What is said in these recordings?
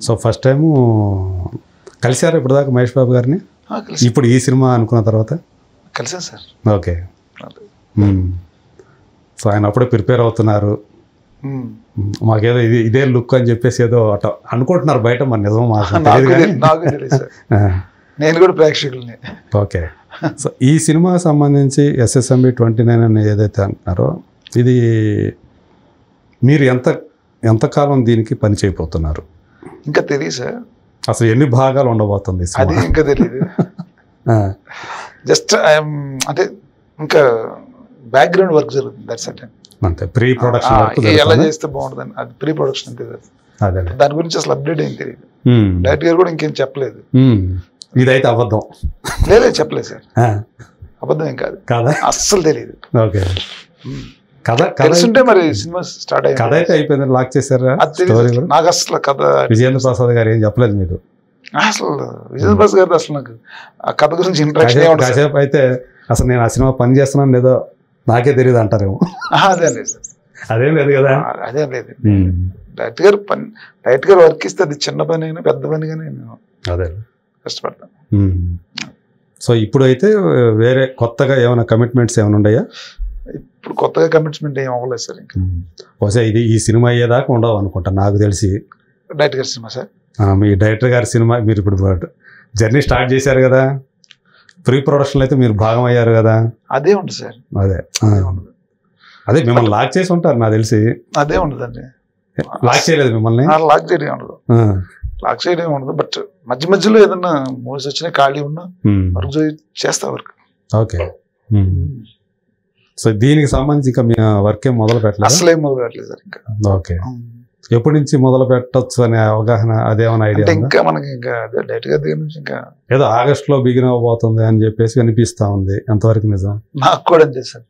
So first time కలిసారు ఇప్పుడు దాకా మహేష్ బాబు గారిని? ఇప్పుడు ఈ సినిమా అనుకున్న తర్వాత కలిసాను సార్. ఓకే. సో ఆయన అప్పుడే ప్రిపేర్ అవుతున్నారు, మాకేదో ఇదే లుక్ అని చెప్పేసి ఏదో అట అనుకుంటున్నారు బయట, మరి నిజం నాకు తెలియదు సార్, నేను కూడా ప్రేక్షకుల్ని. ఓకే. సో ఈ సినిమాకి సంబంధించి SSMB 29 అని ఏదైతే అంటున్నారో, ఇది మీరు ఎంతకాలం దీనికి పని చేయబోతున్నారు? ఇంకా తెలియదు సార్. అసలు ఎన్ని భాగాలు ఉండబోతుంది అది ఇంకా తెలియదు. జస్ట్ అంటే ఇంకా బ్యాక్గ్రౌండ్ వర్క్ జరుగుతుంది, దట్స్ ఇట్. అంతే, ప్రీ ప్రొడక్షన్ వర్క్ ఎలా చేస్తే బాగుంటుందని, అది ప్రీ ప్రొడక్షన్ అంతే సార్. దాని గురించి అసలు అప్డేట్ ఏం తెలియదు. డైరెక్టర్ గారు కూడా ఇంకేం చెప్పలేదు. ఇదైతే అబద్ధం లేదు, చెప్పలేదు సార్. అబద్ధం ఏం కాదు, అస్సలు తెలియదు. ఓకే. తెలుసుంటే మరి సినిమా స్టార్ట్ అయ్యింది. కథ అయితే అయిపోయింది, లాక్ చేశారా? నాకు అసలు కథ విజయేంద్ర ప్రసాద్ గారు ఏం చెప్పలేదు మీకు? అసలు విజయేంద్ర ప్రసాద్ గారు అసలు నాకు ఆ కథ గురించి ఇంట్రెస్ట్ కాసేపు అయితే అసలు నేను ఆ సినిమా పని చేస్తున్నాను లేదో నాకే తెలియదు అంటారేమో. అదేం లేదు సార్, అదేం లేదు కదా. అదేం లేదు. డైరెక్టర్ గారు వర్క్ ఇస్తే అది చిన్న పని అయినా పెద్ద పనిగానే నేను అదే కష్టపడతాను. సో ఇప్పుడు అయితే వేరే కొత్తగా ఏమైనా కమిట్మెంట్స్ ఏమైనా ఉన్నాయా? ఇప్పుడు కొత్తగా కమిట్మెంట్ ఏం అవ్వలేదు సార్. ఇంకా బహుశా ఈ సినిమా అయ్యేదాకా ఉండవు అనుకుంటా నాకు తెలిసి. డైరెక్టర్ గారి సినిమా సార్, మీ డైరెక్టర్ గారి సినిమా మీరు ఇప్పుడు జర్నీ స్టార్ట్ చేశారు కదా, ప్రీ ప్రొడక్షన్ అయితే మీరు భాగం అయ్యారు కదా. అదే ఉంటుంది సార్. అదే మిమ్మల్ని లాక్ చేసి ఉంటారు నాకు తెలిసి. అదే ఉండదండి, లాక్ చేయలేదు మిమ్మల్ని? లాక్ చేయడం ఉండదు, లాక్ చేయడం ఉండదు. బట్ మధ్య మధ్యలో ఏదన్నా మూవీస్ వచ్చినా ఖాళీ ఉన్నా వర్క్ చేస్తా వర్క్. ఓకే. సో దీనికి సంబంధించి ఇంకా మీ వర్క్ ఏం మొదలు పెట్టలేదు? అసలు ఏం మొదలు పెట్టలేదు సార్ ఇంకా. ఓకే. ఎప్పటి నుంచి మొదలు పెట్టచ్చు అనే అవగాహన అదేమైనా ఐడియా? ఇంకా మనకి ఇంకా డైరెక్ట్ గా దగ్గర నుంచి ఇంకా ఏదో ఆగస్టులో బిగిన్ అవబోతుంది అని చెప్పేసి అనిపిస్తా ఉంది, ఎంతవరకు నిజం? నాకు కూడా అంతే సార్.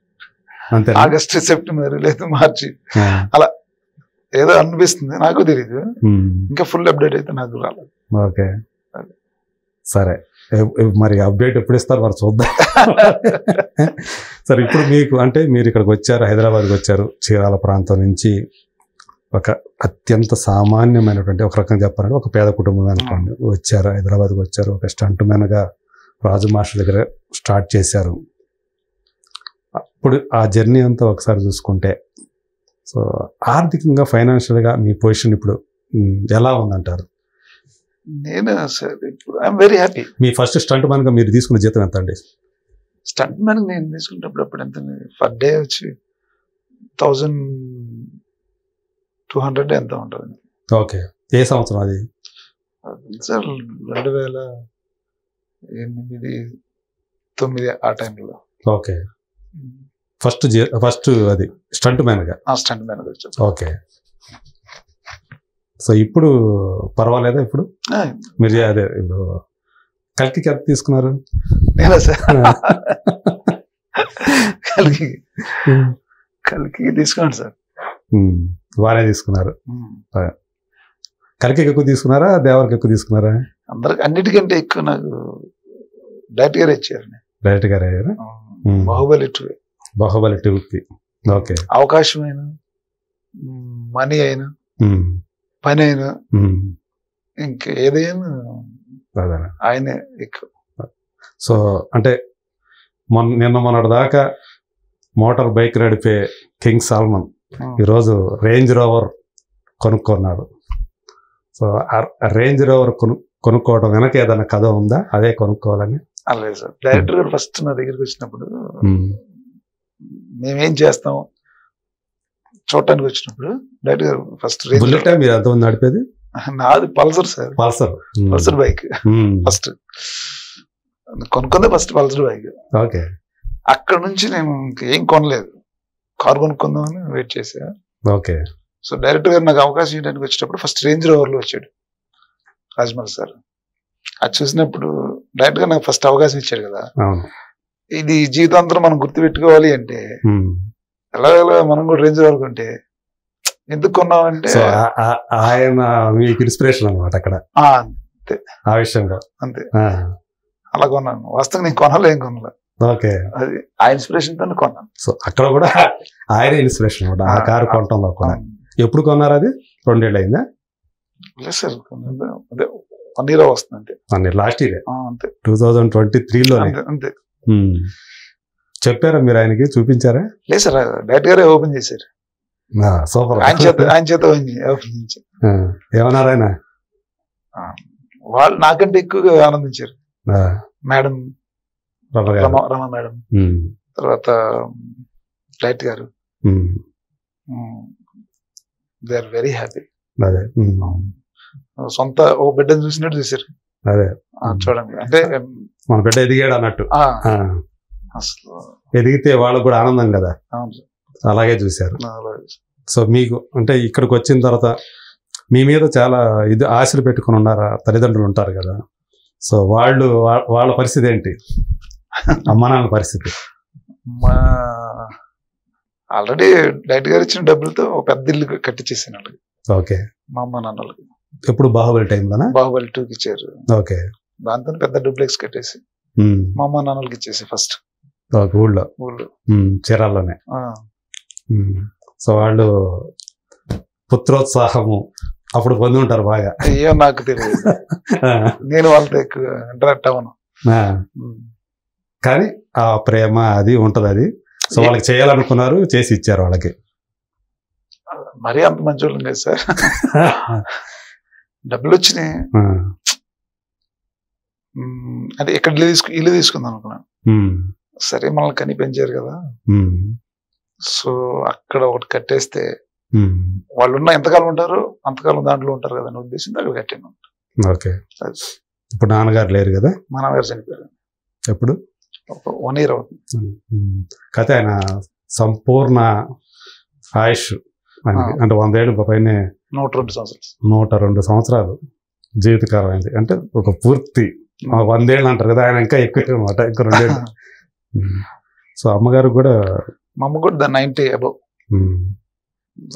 అంతే, ఆగస్టు సెప్టెంబర్ లేదు మార్చి అలా ఏదో అనిపిస్తుంది, నాకు తెలియదు. ఇంకా ఫుల్ అప్డేట్ అయితే నాకు రాలేదు. ఓకే సరే, మరి అప్డేట్ ఎప్పుడు ఇస్తారు మరి చూద్దాం. సరే, ఇప్పుడు మీకు అంటే మీరు ఇక్కడికి వచ్చారు, హైదరాబాద్కి వచ్చారు, చీరాల ప్రాంతం నుంచి. ఒక అత్యంత సామాన్యమైనటువంటి, ఒక రకంగా చెప్పాలంటే ఒక పేద కుటుంబం అనుకోండి, వచ్చారు హైదరాబాద్కి వచ్చారు, ఒక స్టంట్ మ్యాన్గా రాజు మాస్టర్ దగ్గర స్టార్ట్ చేశారు. అప్పుడు ఆ జర్నీ అంతా ఒకసారి చూసుకుంటే, సో ఆర్థికంగా ఫైనాన్షియల్గా మీ పొజిషన్ ఇప్పుడు ఎలా ఉందంటారు? నేను సార్ ఇప్పుడు ఐఎమ్ వెరీ హ్యాపీ. మీ ఫస్ట్ స్టంట్ మ్యాన్గా మీరు తీసుకున్న జీతం ఎంత అండి? స్టంట్ మ్యాన్ నేను తీసుకున్నప్పుడు అప్పుడు ఎంత, పర్ డే వచ్చి 1200 ఎంత ఉంటుంది. ఓకే. ఏ సంవత్సరం అది? సార్ 2008-9 ఆ టైంలో. ఓకే. ఫస్ట్ అది స్టంట్ మ్యాన్గా? స్టంట్ మ్యాన్గా వచ్చాను. ఓకే. సో ఇప్పుడు పర్వాలేదా? ఇప్పుడు మీరు అదే ఇప్పుడు కల్కి ఎంత తీసుకున్నారు? నేనా సార్? కల్కి తీసుకున్నాను సార్. బాగానే తీసుకున్నారు. కల్కి ఎక్కువ తీసుకున్నారా, దేవరికి ఎక్కువ తీసుకున్నారా? అందరికి అన్నిటికంటే ఎక్కువ నాకు డైరెక్ట్ గారే ఇచ్చారు. డైరెక్ట్ గారే అయ్యారా? బాహుబలి 2కి. ఓకే. అవకాశమైన, మనీ అయినా, పని అయినా, ఇంకా ఏదైనా ఆయనే ఎక్కువ. సో అంటే నిన్న మొన్నటి దాకా మోటార్ బైక్ నడిపే కింగ్ సాల్మన్ ఈరోజు రేంజ్ రోవర్ కొనుక్కున్నాడు. సో రేంజ్ రోవర్ కొనుక్కోవడం వెనక ఏదైనా కథ ఉందా, అదే కొనుక్కోవాలని? అలాగే సార్. డైరెక్టర్ గారు ఫస్ట్ నా దగ్గరికి వచ్చినప్పుడు మేమేం చేస్తాం చూడటానికి వచ్చినప్పుడు డైరెక్టర్ గారు ఫస్ట్ బుల్లెట్ మీరు ఎంత ఉంది నడిపేది? నాది Pulsar sir. Pulsar bike first కొనుక్కుందే, ఫస్ట్ పల్సర్ బైక్. ఓకే. అక్కడ నుంచి నేను ఏం కొనలేదు, కారు కొనుక్కుందామని వెయిట్ చేసా. ఓకే. సో డైరెక్టర్ గారు నాకు అవకాశం ఇవ్వడానికి వచ్చేటప్పుడు ఫస్ట్ రేంజ్ రోవర్లో వచ్చాడు రాజమౌళి సార్. అది చూసినప్పుడు డైరెక్టర్ గా నాకు ఫస్ట్ అవకాశం ఇచ్చాడు కదా, ఇది జీవితాంతరం మనం గుర్తుపెట్టుకోవాలి అంటే ఎలాగలా మనం కూడా రేంజ్ రోవర్ కొంటే ఎందుకు కొన్నామంటే ఆయన మీకు ఇన్స్పిరేషన్ అన్నమాట అక్కడ. అంతే, ఆ విషయంలో అంతే. అలా కొన్నాను. వాస్తవంగా నేను కొనాలి, ఏం కొనాలి. ఓకే. అది ఆ ఇన్స్పిరేషన్ తో కొన్నాను. సో అక్కడ కూడా ఆయనే ఇన్స్పిరేషన్ అనమాట ఆ కారు కొనటంలో కూడా. ఎప్పుడు కొన్నారు అది? 2 ఏళ్ళు అయిందా? లేదు సార్, అదే 1 year వస్తుంది అంతే. లాస్ట్ ఇయర్ అంతే 2023లో అంతే. చెప్పారా మీరు ఆయనకి, చూపించారా? లేదు సార్, డైరెక్ట్ గారే ఓపెన్ చేశారు. సూపర్. ఆయన చేత ఓపెన్ చేశారు. ఏమన్నారు ఆయన? వాళ్ళు నాకంటే ఎక్కువగా ఆనందించారు. మేడం రమ మేడం, తర్వాత లైట్ గారు, దే ఆర్ వెరీ హ్యాపీ. సొంత ఓ బిడ్డను చూసినట్టు చూసారు. అదే చూడండి, అంటే మన బిడ్డ ఎదిగాడు అన్నట్టు. అసలు ఎదిగితే వాళ్ళకు కూడా ఆనందం కదా. అవును సార్, అలాగే చూశారు. సో మీకు అంటే ఇక్కడికి వచ్చిన తర్వాత మీ మీద చాలా ఇది ఆశలు పెట్టుకుని ఉన్నారా? తల్లిదండ్రులు ఉంటారు కదా, సో వాళ్ళ పరిస్థితి ఏంటి? అమ్మ నాన్న పరిస్థితి? ఆల్రెడీ డైరెక్ట్ గారు ఇచ్చిన డబ్బులతో ఒక పెద్ద ఇల్లు కట్టించేసాను వాళ్ళకి. ఓకే. మా అమ్మ నాన్నలకి ఎప్పుడు బాహుబలి టైంలోనా? బాహుబలి 2కి ఇచ్చారు. ఓకే. దాంతో పెద్ద డూప్లెక్స్ కట్టేసి మా అమ్మ నాన్నలకి ఇచ్చేసి ఫస్ట్ ఊళ్ళో చీరాల్లోనే. సో వాళ్ళు పుత్రోత్సాహము అప్పుడు పొంది ఉంటారు బాగా. అయ్యో నాకు తెలియదు, నేను వాళ్ళతో ఎక్కువ ఇంటరాక్ట్ అవ్వను. కానీ ఆ ప్రేమ అది ఉంటది. అది సో వాళ్ళకి చేయాలనుకున్నారు, చేసి ఇచ్చారు వాళ్ళకి. మరీ అంత మంచి వాళ్ళం లేదు సార్. డబ్బులు వచ్చినాయి, అంటే ఇక్కడ ఇల్లు తీసుకుందాం అనుకున్నాను. సరే మనల్ని కని పెంచారు కదా, సో అక్కడ ఒకటి కట్టేస్తే వాళ్ళు ఉన్న ఎంతకాలం ఉంటారు అంతకాలం దాంట్లో ఉంటారు కదా అనే ఉద్దేశంతో అక్కడ కట్టాను. ఓకే. ఇప్పుడు నాన్నగారు లేరు కదా? మా నాన్నగారు చనిపోయారు. ఎప్పుడు? 1 year అవుతుంది. కథ ఆయన సంపూర్ణ ఆయుష్ అంటే 100 ఏళ్ళు పైన, 102 సంవత్సరాలు. 102 సంవత్సరాలు జీవితకాలం అయింది. అంటే ఒక పూర్తి 100 ఏళ్ళు అంటారు కదా, ఆయన ఇంకా ఎక్కువ అనమాట, ఇంకా 2 ఏళ్ళు. సో అమ్మగారు కూడా, మా అమ్మ కూడా 90 above.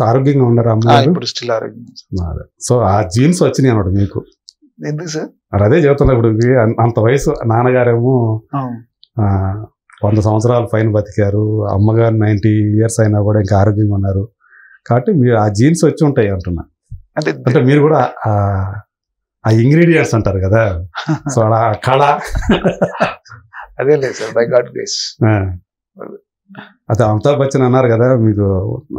ఆరోగ్యంగా ఉన్నారు అమ్మగారు? ఇప్పుడు స్టిల్ ఆరోగ్యంగా. సో ఆ జీన్స్ వచ్చినాయి అన్నమాట మీకు. ఎందుకు సార్? అదే చెబుతున్నా, ఇప్పుడు అంత వయసు నాన్నగారేమో 100 సంవత్సరాలు పైన బతికారు, అమ్మగారు 90 years అయినా కూడా ఇంకా ఆరోగ్యంగా ఉన్నారు. కాబట్టి మీరు ఆ జీన్స్ వచ్చి ఉంటాయి అంటున్నా. అంటే మీరు కూడా ఆ ఇంగ్రీడియంట్స్ అంటారు కదా, సో ఆ కళ అదే లేదు సార్, బై గాడ్ గ్రేస్. అదే అమితాబ్ బచ్చన్ అన్నారు కదా మీకు,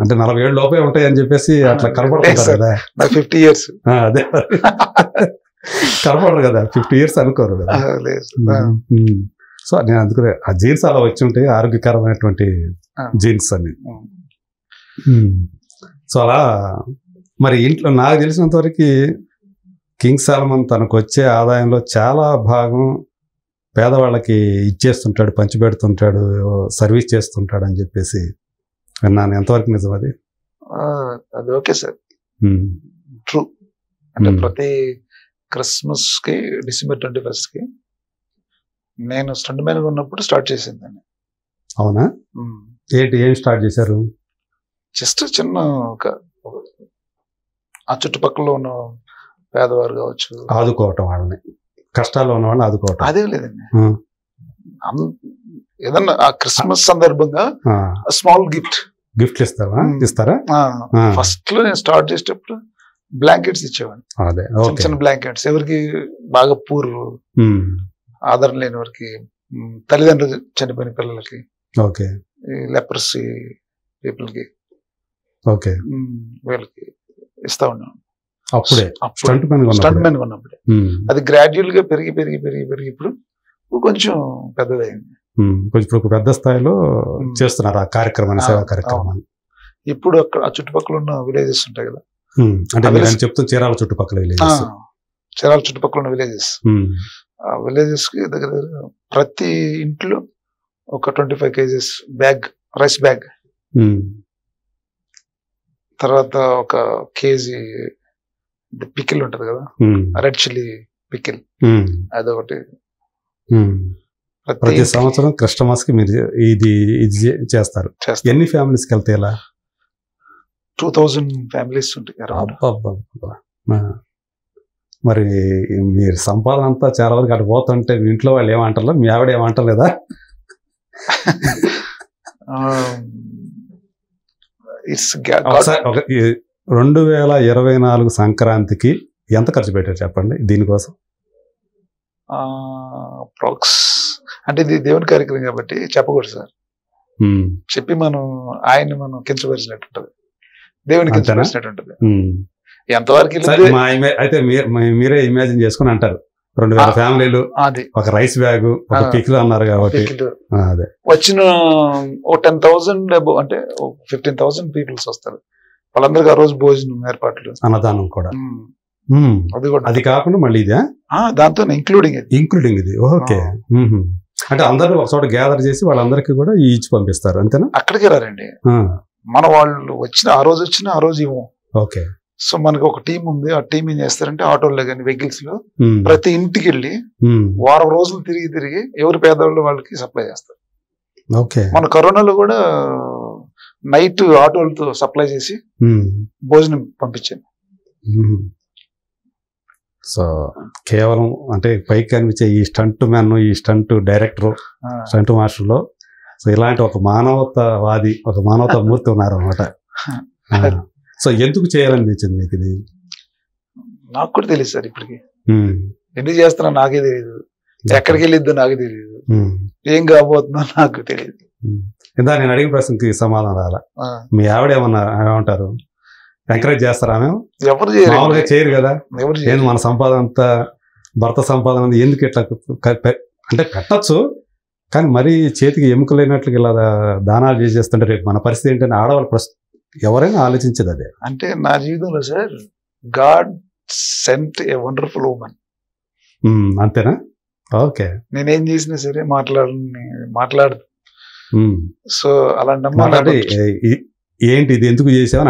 అంటే 40 ఏళ్ళు లోపే ఉంటాయి అని చెప్పేసి అట్లా కనపడుతుంటారు కదా. 50 years. అదే కనపడరు కదా, 50 years అనుకోరు కదా. సో నేను అందుకునే ఆ జీన్స్ అలా వచ్చి ఉంటాయి, ఆరోగ్యకరమైనటువంటి జీన్స్ అని. సో అలా మరి ఇంట్లో నాకు తెలిసినంత వరకు కింగ్ సాలమన్ తనకు వచ్చే ఆదాయంలో చాలా భాగం పేదవాళ్ళకి ఇచ్చేస్తుంటాడు, పంచిపెడుతుంటాడు, సర్వీస్ చేస్తుంటాడు అని చెప్పేసి విన్నాను. ఎంతవరకు నిజం అది? అది ఓకే సార్, ట్రూ. అంటే ప్రతి క్రిస్మస్ కి December 21st కి నేను స్టంట్ మ్యాన్ ఉన్నప్పుడు స్టార్ట్ చేసిందండి. అవునా? ఏం స్టార్ట్ చేశారు? జస్ట్ చిన్న ఆ చుట్టుపక్కల ఉన్న పేదవారు కావచ్చు, ఆదుకోవటం, వాళ్ళని కష్టాల్లో ఉన్న వాళ్ళని ఆదుకోవటం. అదే లేదండి, ఏదన్నా ఆ క్రిస్మస్ సందర్భంగా స్మాల్ గిఫ్ట్ ఇస్తారా? ఫస్ట్ లో నేను స్టార్ట్ చేసేటప్పుడు బ్లాంకెట్స్ ఇచ్చేవాడిని, చిన్న చిన్న బ్లాంకెట్స్. ఎవరికి బాగా పూర్ ఆదరణ లేని వారికి, తల్లిదండ్రులు చనిపోయిన పిల్లలకి, లెప్రసీ పీపుల్కి, వీళ్ళకి ఇస్తా ఉన్నాను. అప్పుడే స్టంట్ మ్యాన్ ఉన్నప్పుడే. అది గ్రాడ్యువల్ గా పెరిగి ఇప్పుడు కొంచెం పెద్దదైంది. కొంచెం పెద్ద స్థాయిలో చేస్తున్నారు ఆ కార్యక్రమాన్ని, సేవా కార్యక్రమాన్ని. ఇప్పుడు అక్కడ ఆ చుట్టుపక్కల ఉన్న విలేజెస్ ఉంటాయి కదా, అంటే చెప్తూ చీరాల చుట్టుపక్కల విలేజెస్, చీరాల చుట్టుపక్కల ఉన్న విలేజెస్, ఆ విలేజెస్ కి దగ్గర ప్రతి ఇంట్లో ఒక 25 kgs రైస్ బ్యాగ్, తర్వాత ఒక కేజీ పికిల్ ఉంటది కదా, రెడ్ చిల్లీ పికిల్, అదొకటి. ప్రతి సంవత్సరం క్రిస్టమస్ కి మీరు ఇది చేస్తారు. ఎన్ని ఫ్యామిలీస్ కి వెళ్తాయి? ఇలా 2000 ఫ్యామిలీస్ ఉంటాయి. మరి మీరు సంపాదన అంతా చాలా వరకు అటు పోతుంటే మీ ఇంట్లో వాళ్ళు ఏమంటారు? మీ ఆవిడ ఏమంటలేదా? 2024 సంక్రాంతికి ఎంత ఖర్చు పెట్టారు చెప్పండి దీనికోసం? అప్రాక్స్ అంటే ఇది దేవుని కార్యక్రమం కాబట్టి చెప్పకూడదు సార్. చెప్పి మనం ఆయన్ని మనం కించపరిచినట్టు ఉంటుంది, దేవుని కించపరిచినట్టు ఉంటుంది. ఎంతవరకు అయితే మీరే ఇమాజిన్ చేసుకుని అంటారు 2000 ఫ్యామిలీలు, ఒక రైస్ బ్యాగ్, ఒక పిక్లు అన్నారు కాబట్టి వచ్చిన 10,000 అబౌవ్ అంటే 15,000 పీపుల్స్ వస్తారు. వాళ్ళందరికీ ఆ రోజు భోజనం ఏర్పాట్లు, అన్నదానం కూడా. అది కూడా అది కాకుండా మళ్ళీ ఇదే దాంతో ఇంక్లూడింగ్ ఇది. ఓకే. అంటే అందరూ ఒక చోట గ్యాదర్ చేసి వాళ్ళందరికీ కూడా ఇచ్చి పంపిస్తారు అంతేనా? అక్కడికి రారండి, మన వాళ్ళు ఆ రోజు ఇవ్వం. ఓకే. సో మనకి ఒక టీం ఉంది, ఆ టీం ఏం చేస్తారంటే ఆటోల్లో కానీ వెహికల్స్ లో ప్రతి ఇంటికి వెళ్ళి వారం రోజులు తిరిగి ఎవరు పేదవాళ్ళు వాళ్ళకి సప్లై చేస్తారు. ఓకే. మన కరోనాలో కూడా నైట్ ఆటోలతో సప్లై చేసి భోజనం పంపించాను. సో కేవలం అంటే పైకి కనిపించే ఈ స్టంట్ మ్యాన్, ఈ స్టంట్ డైరెక్టర్, స్టంట్ మాస్టర్లో సో ఇలాంటి ఒక మానవతావాది, ఒక మానవతా మూర్తి ఉన్నారు అన్నమాట. సో ఎందుకు చేయాలనిపించింది మీకు ఇది? నాకు కూడా తెలియదు సార్ ఇప్పటికి. ఎందుకు చేస్తున్నా నాకే తెలియదు, ఎక్కడికి వెళ్ళిద్దో నాకు తెలియదు, ఏం కాబోతుందో నాకు తెలియదు. ఇందా నేను అడిగిన ప్రశ్నకి సమాధానం రాలా. మీ ఆవిడ ఏమంటారు? ఎంకరేజ్ చేస్తారా? ఎవరు మామూలుగా చేయరు కదా. ఏంది మన సంపాదన అంతా, భర్త సంపాదన ఎందుకు ఇట్లా అంటే పెట్టచ్చు, కానీ మరీ చేతికి ఎముకలైనట్లుగా ఇలా దానాలు చేసేస్తుంటే రేపు మన పరిస్థితి ఏంటంటే ఆడవాళ్ళు ఎవరైనా ఆలోచించేది అదే. అంటే నా జీవితంలో sir God sent a wonderful women. అంతేనా? ఓకే. నేనేం చేసినా సరే మాట్లాడదు. సో అలాంటి ఏంటి ఇది ఎందుకు చేసావని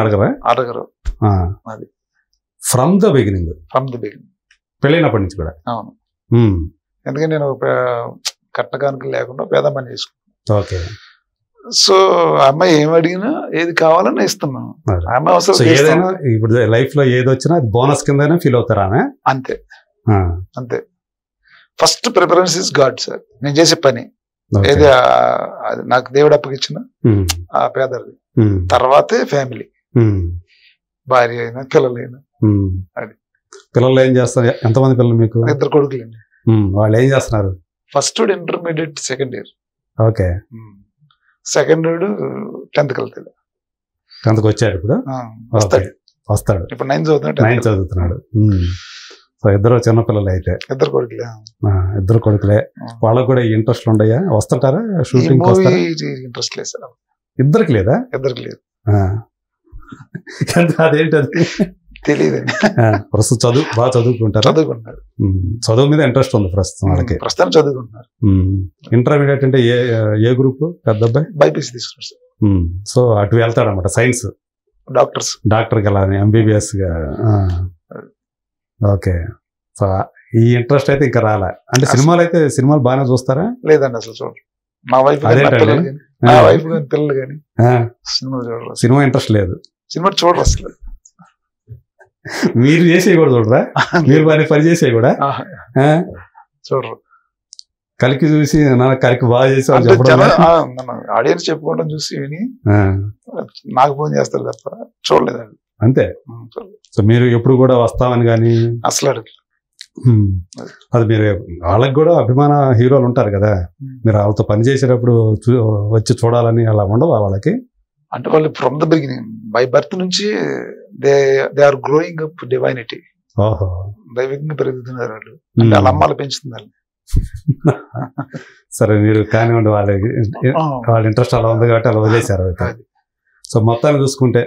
అడగరు. అది ఫ్రమ్ ద బిగినింగ్ పెళ్ళైనప్పటి నుంచి కూడా. అవును. ఎందుకంటే నేను కట్టకానికి లేకుండా పేద పని చేసుకున్నాను. ఓకే. సో అమ్మాయి ఏం అడిగినా ఏది కావాలని ఇస్తున్నాను. అమ్మాయి అవసరం ఏదైనా ఇప్పుడు లైఫ్ లో ఏది వచ్చినా అది బోనస్ కింద ఫీల్ అవుతారా? అంతే. First preference is God sir. నేను చేసే పని ఏది నాకు దేవుడు అప్పగిచ్చిన ఆ పేదది, తర్వాతే ఫ్యామిలీ, భార్య అయినా పిల్లలైనా. అది పిల్లలు ఏం చేస్తారు? ఎంతమంది పిల్లలు మీకు? 2 కొడుకులండి. వాళ్ళు ఏం చేస్తున్నారు? First intermediate second year. Okay. Second 10th వెళ్తాడు. 10th వచ్చాడు ఇప్పుడు. వస్తాడు ఇప్పుడు 9th చదువుతున్నాడు. సో ఇద్దరు చిన్నపిల్లలు అయితే? 2 కొడుకులే. వాళ్ళకు కూడా ఇంట్రెస్ట్ ఉండయా? వస్తుంటారా షూటింగ్? ఇంట్రెస్ట్ లేదు సార్. ఇద్దరికి లేదా? ఇద్దరికి లేదు. అదేంటది తెలియదండి. ప్రస్తుతం బాగా చదువుకుంటారు. చదువు మీద ఇంట్రెస్ట్ ఉంది ప్రస్తుతం వాళ్ళకి. ప్రస్తుతం చదువుకుంటున్నారు. ఇంటర్మీడియట్ అంటే ఏ గ్రూప్? పెద్ద అబ్బాయి బైపీసీ తీసుకున్నారు. సో అటు వెళ్తాడు అనమాట. సైన్స్ డాక్టర్కి అలా MBBS గా. ఓకే. సో ఈ ఇంట్రెస్ట్ అయితే ఇంకా రాలే. అంటే సినిమాలు బాగానే చూస్తారా? లేదండి అసలు చూడరు. మా వైఫ్ పిల్లలు కానీ సినిమా ఇంట్రెస్ట్ లేదు. సినిమా చూడరు అసలు. మీరు చేసేవి కూడా చూడరా? మీరు పని చేసేవి కూడా చూడరు. కలికి చూసి కలికి బాగా చేసి ఆడియన్స్ చెప్పుకోవడం చూసి విని నాకు ఫోన్ చేస్తారు తప్ప చూడలేదండి. అంతే. సో మీరు ఎప్పుడు కూడా వస్తామని కానీ అసలు అడగలేదు. అది మీరు వాళ్ళకి కూడా అభిమాన హీరోలు ఉంటారు కదా, మీరు వాళ్ళతో పని చేసేటప్పుడు వచ్చి చూడాలని అలా ఉండవా వాళ్ళకి? అంటే వాళ్ళు from the beginning by birth నుంచి they are growing up divinity. దైవికంగా పెరుగుతున్నారు వాళ్ళు. అంటే వాళ్ళ అమ్మాలు పెంచుతున్నారు. సరే మీరు కానివ్వండి, వాళ్ళ ఇంట్రెస్ట్ అలా ఉంది కాబట్టి అలా వదిలేశారు అయితే. సో మొత్తాన్ని చూసుకుంటే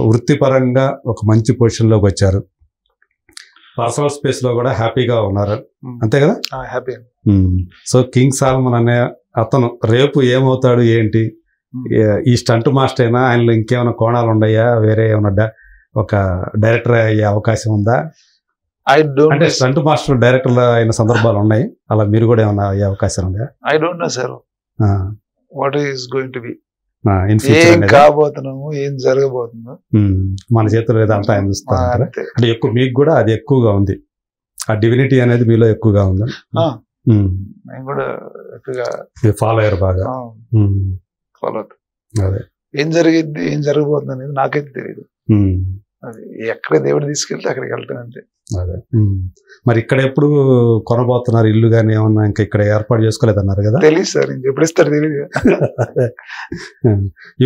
వృత్తిపరంగా ఒక మంచి పొజిషన్లోకి వచ్చారు, పర్సనల్ స్పేస్ లో కూడా హ్యాపీగా ఉన్నారు, అంతే కదా? హ్యాపీ. సో కింగ్ సాల్మన్ అనే అతను రేపు ఏమవుతాడు ఏంటి? ఈ స్టంట్ మాస్టర్ అయినా ఆయనలో ఇంకేమైనా కోణాలు ఉన్నాయా? వేరే ఏమైనా ఒక డైరెక్టర్ అయ్యే అవకాశం ఉందా? అంటే స్టంట్ మాస్టర్ డైరెక్టర్ అయిన సందర్భాలు ఉన్నాయి, అలా మీరు కూడా ఏమైనా అయ్యే అవకాశం ఉందా? I don't know sir what is going to be. ఏం కాబోతున్నాము, ఏం జరగబోతుందో మన చేతుల్లో లేదా అంతా ఆయన చూస్తారు. అంటే ఎక్కువ మీకు కూడా అది ఎక్కువగా ఉంది, ఆ డివినిటీ అనేది మీలో ఎక్కువగా ఉంది. నేను కూడా ఎక్కువగా ఫాలో అయ్యారు బాగా. ఫాలో అవుతాను. అదే ఏం జరిగిద్ది, ఏం జరగబోతుంది అనేది నాకైతే తెలియదు. అది ఎక్కడ దేవుడు తీసుకెళ్తే అక్కడికి వెళ్ళటం అంతే. అదే మరి ఇక్కడ ఎప్పుడు కొనబోతున్నారు ఇల్లు కానీ ఏమన్నా ఇంకా ఇక్కడ ఏర్పాటు చేసుకోలేదన్నారు కదా? తెలియదు సార్, ఇంకెప్పుడు ఇస్తారు తెలియదు.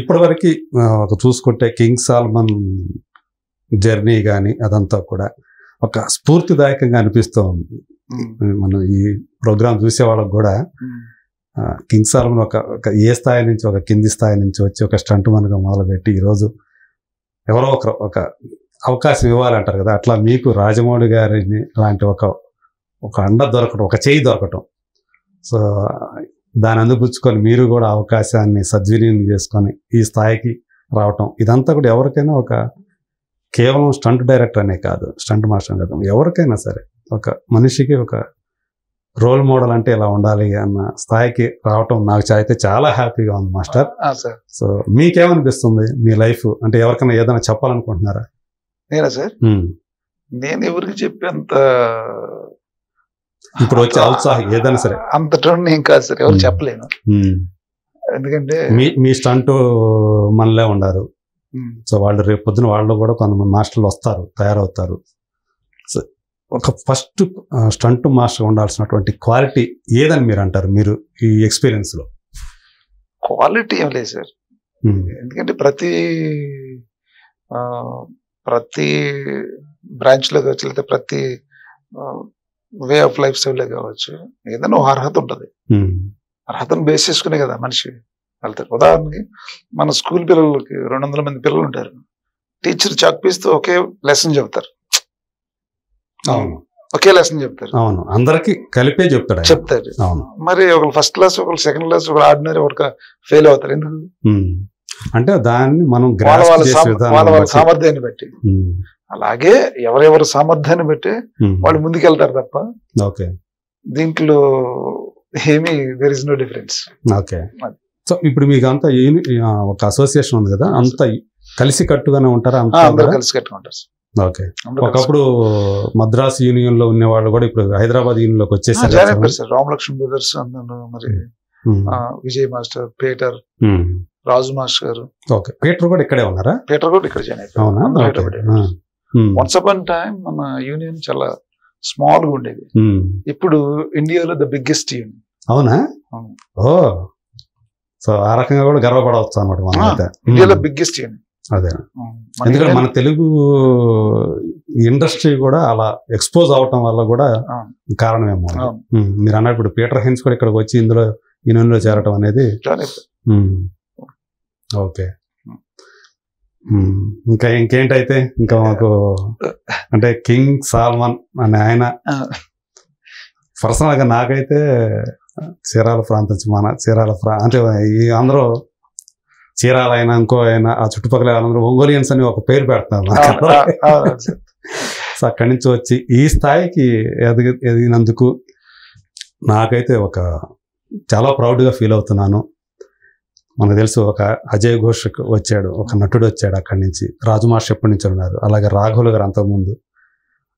ఇప్పటి వరకు చూసుకుంటే కింగ్ సాల్మన్ జర్నీ కానీ అదంతా కూడా ఒక స్ఫూర్తిదాయకంగా అనిపిస్తూ ఉంది. మనం ఈ ప్రోగ్రామ్ చూసే వాళ్ళకి కూడా కింగ్ సాల్మన్ ఒక ఏ స్థాయి నుంచి ఒక కింది స్థాయి నుంచి వచ్చి ఒక స్టంట్ మనగా మొదలుపెట్టి ఈరోజు ఎవరో ఒక అవకాశం ఇవ్వాలంటారు కదా, అట్లా మీకు రాజమౌళి గారిని లాంటి ఒక అండ దొరకటం, ఒక చేయి దొరకటం, సో దాన్ని అందిపుచ్చుకొని మీరు కూడా అవకాశాన్ని సద్వినియోగం చేసుకొని ఈ స్థాయికి రావటం, ఇదంతా కూడా ఎవరికైనా కేవలం స్టంట్ డైరెక్టర్ అనే కాదు, స్టంట్ మాస్టర్ కాదు, ఎవరికైనా సరే ఒక మనిషికి ఒక రోల్ మోడల్ అంటే ఇలా ఉండాలి అన్న స్థాయికి రావటం నాకు అయితే చాలా హ్యాపీగా ఉంది మాస్టర్. సో మీకేమనిపిస్తుంది మీ లైఫ్ అంటే? ఎవరికైనా ఏదైనా చెప్పాలనుకుంటున్నారా? నేనా సార్? నేను ఎవరికి చెప్పేంత ఇప్పుడు వచ్చే ఔత్సాహం ఏదైనా సరే అంత ట్రెండ్ ఏం కాదు సార్, ఎవరు చెప్పలేను. ఎందుకంటే మీ స్టంట్ మనలే ఉండారు. సో వాళ్ళు రేపు పొద్దున వాళ్ళు కూడా కొంతమంది మాస్టర్లు వస్తారు, తయారవుతారు. సో ఒక ఫస్ట్ స్టంట్ మాస్టర్ ఉండాల్సినటువంటి క్వాలిటీ ఏదని మీరు అంటారు మీరు ఈ ఎక్స్పీరియన్స్ లో? క్వాలిటీ ఏం లేదు సార్, ఎందుకంటే ప్రతి బ్రాంచ్ లో కావచ్చు, లేదా ప్రతి వే ఆఫ్ లైఫ్ స్టైల్ లో కావచ్చు, ఏదైనా ఒక అర్హత ఉంటుంది. అర్హతను బేస్ చేసుకునే కదా మనిషి వెళ్తారు. ఉదాహరణకి మన స్కూల్ పిల్లలకి 200 మంది పిల్లలు ఉంటారు, టీచర్ చాక్ పీస్తో ఒకే లెసన్ చెప్తారు. అవును, ఒకే లెసన్ చెప్తారు. అవును, అందరికి కలిపే చెప్తారు. అవును, మరి ఒకరు ఫస్ట్ క్లాస్, ఒకరు సెకండ్ క్లాస్, ఒకరు ఆర్డినరీ, ఒకరు ఫెయిల్ అవుతారు. ఎందుకు అంటే దాన్ని మనం వాళ్ళ సామర్థ్యాన్ని బట్టి. అలాగే ఎవరెవరు సామర్థ్యాన్ని బట్టి వాళ్ళు ముందుకెళ్తారు తప్ప దీంట్లో ఏమీ there is no difference. Okay, so ఇప్పుడు మీకు అంతా ఒక అసోసియేషన్ ఉంది కదా, అంతా కలిసి కట్టుగానే ఉంటారా? అందరూ కలిసి కట్టుగా ఉంటారు. ఓకే, ఒకప్పుడు మద్రాస్ యూనియన్ లో ఉన్నవాళ్ళు కూడా ఇప్పుడు హైదరాబాద్ యూనియన్ లోకి వచ్చేసారు. రామలక్ష్మణ్ బ్రదర్స్ అందరూ, మరి విజయ్ మాస్టర్, పీటర్, రాజు మాస్టర్ గారు. ఓకే, పీటర్ కూడా ఇక్కడే ఉన్నారా? పీటర్ కూడా ఇక్కడ జాయిన్ అయిపోయారు. వన్స్ అపాన్ టైం మన యూనియన్ చాలా స్మాల్ గా ఉండేది. ఇప్పుడు ఇండియాలో ద బిగ్గెస్ట్ యూనియన్. అవునా? ఓ, సో ఆ రకంగా కూడా గర్వపడవచ్చు అన్నమాట. ఇండియాలో బిగ్గెస్ట్ యూనియన్ అదే, ఎందుకంటే మన తెలుగు ఇండస్ట్రీ కూడా అలా ఎక్స్పోజ్ అవటం వల్ల కూడా కారణమేమో. మీరు అన్నప్పుడు ఇప్పుడు పీటర్ హెన్స్ కూడా ఇక్కడికి వచ్చి యూనియన్లో చేరటం అనేది. ఓకే, ఇంకా ఇంకేంటైతే ఇంకా మాకు అంటే కింగ్ సాల్మన్ అనే ఆయన పర్సనల్గా నాకైతే చీరాల ప్రాంతం, మన చీరాల అంటే ఈ అందరూ చీరాల అయినా ఇంకో అయినా ఆ చుట్టుపక్కల అందరూ ఒంగోలియన్స్ అని ఒక పేరు పెడుతున్నారు. సో అక్కడి నుంచి వచ్చి ఈ స్థాయికి ఎదిగినందుకు నాకైతే చాలా ప్రౌడ్గా ఫీల్ అవుతున్నాను. మనకు తెలుసు ఒక అజయ్ ఘోష్ వచ్చాడు, ఒక నటుడు వచ్చాడు అక్కడి నుంచి. రాజు మాస్టర్ ఎప్పటి నుంచి ఉన్నారు, అలాగే రాఘవులు గారు అంతకుముందు,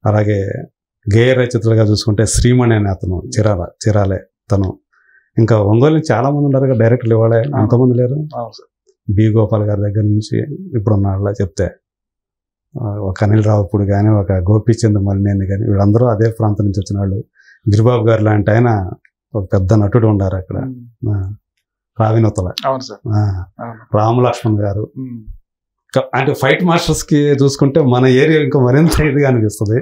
అలాగే గేయ రచయితలుగా చూసుకుంటే శ్రీమణి అనే అతను చీరాలే తను. ఇంకా ఒంగోలు చాలా మంది ఉన్నారు డైరెక్టర్లు, ఇవాళ అంతమంది లేరు. బి గోపాల్ గారి దగ్గర నుంచి ఇప్పుడున్న వాళ్ళ చెప్తే ఒక అనిల్ రావుపూడి కానీ, ఒక గోపీచంద్ మలినేని కానీ, వీళ్ళందరూ అదే ప్రాంతం నుంచి వచ్చిన వాళ్ళు. గిరిబాబు గారు లాంటి ఆయన ఒక పెద్ద నటుడు ఉన్నారు అక్కడ, రావినూతల. రామ్ లక్ష్మణ్ గారు. అంటే ఫైట్ మాస్టర్స్ కి చూసుకుంటే మన ఏరియా ఇంకా మరింత ఇదిగా అనిపిస్తుంది.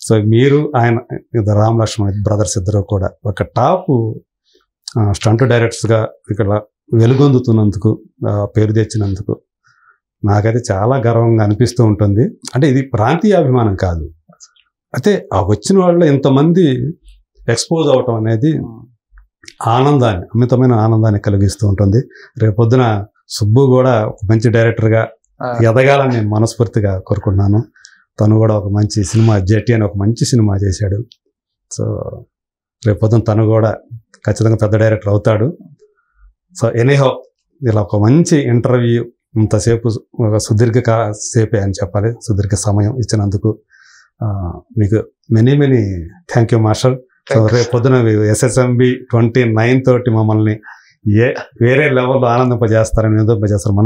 సో మీరు ఆయన రామ్ లక్ష్మణ్ బ్రదర్స్ ఇద్దరు కూడా ఒక టాప్ స్టంట్ డైరెక్టర్స్ గా ఇక్కడ వెలుగొందుతున్నందుకు, పేరు తెచ్చినందుకు నాకైతే చాలా గర్వంగా అనిపిస్తూ ఉంటుంది. అంటే ఇది ప్రాంతీయ అభిమానం కాదు, అయితే ఆ వచ్చిన వాళ్ళు ఇంతమంది ఎక్స్పోజ్ అవటం అనేది ఆనందాన్ని, అమితమైన ఆనందాన్ని కలిగిస్తూ ఉంటుంది. రేపొద్దున సుబ్బు కూడా ఒక మంచి డైరెక్టర్గా ఎదగాలని నేను మనస్ఫూర్తిగా కోరుకుంటున్నాను. తను కూడా ఒక మంచి సినిమా, జెట్టి అని ఒక మంచి సినిమా చేశాడు. సో రేపొద్దున తను కూడా ఖచ్చితంగా పెద్ద డైరెక్టర్ అవుతాడు. సో ఎనీహౌ ఇలా ఒక మంచి ఇంటర్వ్యూ ఇంతసేపు, ఒక సుదీర్ఘ సేపే అని చెప్పాలి, సుదీర్ఘ సమయం ఇచ్చినందుకు మీకు many thank you master. So రేపు పొద్దున SSMB 29 తోటి మమ్మల్ని వేరే లెవెల్లో ఆనందింపజేస్తారని నిరూపింపజేస్తారు.